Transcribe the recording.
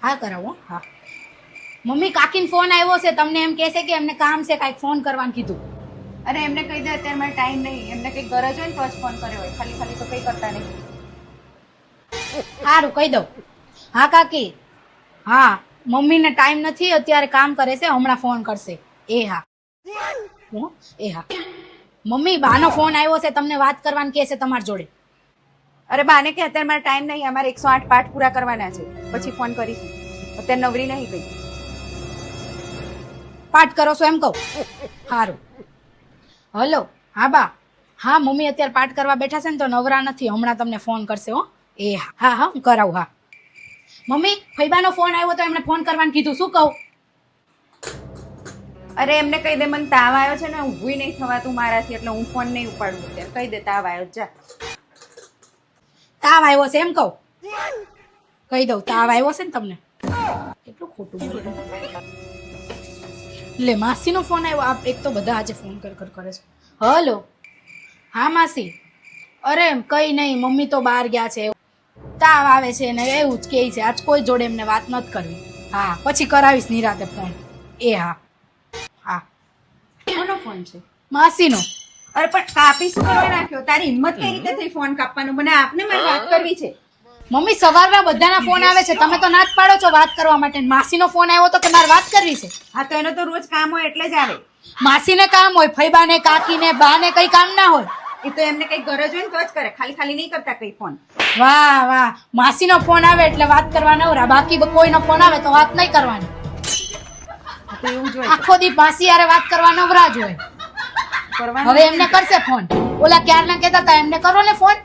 હા કરાવો હા. મમ્મી કાકીને ફોન આવ્યો છે, તમને એમ કહેશે કે એમને કામ છે, કાંઈક ફોન કરવાનું કીધું. અરે એમને કહી દે અત્યારે મારે ટાઈમ નહીં, એમને કંઈક ગરજ હોય ને તો જ ફોન કર્યો હોય, ખાલી ખાલી તો કંઈ કરતા નહીં. સારું કહી દઉં. હા કાકી, હા મમ્મીને ટાઈમ નથી, અત્યારે કામ કરે છે, હમણાં ફોન કરશે. એ હા એ હા. મમ્મી બાનો ફોન આવ્યો છે, તમને વાત કરવાની કહે છે તમારી જોડે. અરે બાને કે અત્યારે મારે ટાઈમ નહીં, અમારે 108 પાઠ પૂરા કરવાના છે, પછી ફોન કરીશું, અત્યારે નવરી નહીં કંઈ. પાઠ કરો છો એમ કહું? સારું. હલો હા બા. હા મમ્મી અત્યારે પાઠ કરવા બેઠા છે ને તો નવરા નથી, હમણાં તમને ફોન કરશે હો. એ હા હા હું કરાવું. હા મમ્મી ફૈબાનો ફોન આવ્યો તો એમને ફોન કરવાનું કીધું, શું કહું? અરે એમને કહી દે મને તાવ આવ્યો છે ને, ઊભું નહીં થવાતું મારાથી, એટલે હું ફોન નહીં ઉપાડું અત્યારે. કહી દે તાવ આવ્યો, જા. તાવ આવ્યો છે એમ કહું? કહી દઉં તાવ આવ્યો છે ને તમને. કેટલું ખોટું બોલે. લે માસીનો ફોન આવ્યો. એક તો બધા આજે ફોન કરે છે. હલો હા માસી. અરે કઈ નહીં, મમ્મી તો બહાર ગયા છે, તાવ આવે છે ને એવું જ કહે છે, આજ કોઈ જોડે એમને વાત નથી કરવી. હા પછી કરાવીશ નિરાતે ફોન. એ હા હા. કોનો ફોન છે? માસીનો. અરે પણ કાપી શું કરવા નાખ્યો? તારી હિંમત કઈ રીતે થઈ ફોન કાપવાનું? મને આપને મારે વાત કરવી છે. મમ્મી સવારના બધાના ફોન આવે છે, તમે તો ના જ પાડો છો વાત કરવા માટે. માસીનો ફોન આવ્યો તો કે મારે વાત કરવી છે. હા તો એનો તો રોજ કામ હોય એટલે જ આવે. માસીને કામ હોય, ફૈબાને કાકીને બાને કઈ કામ ના હોય. એ તો એમને કઈ ગરજ હોય ને તો જ કરે, ખાલી ખાલી નહીં કરતા કઈ ફોન. વાહ વાહ, માસીનો ફોન આવે એટલે વાત કરવા નવરા, બાકી કોઈનો ફોન આવે તો વાત નહીં કરવાની. તો એવું જોઈએ આખો દી માસી યારે વાત કરવા નવરા જ હોય. કરવાનું. હવે એમને કરશે ફોન. ઓલા ક્યારના કહેતા હતા એમને કરો ને ફોન.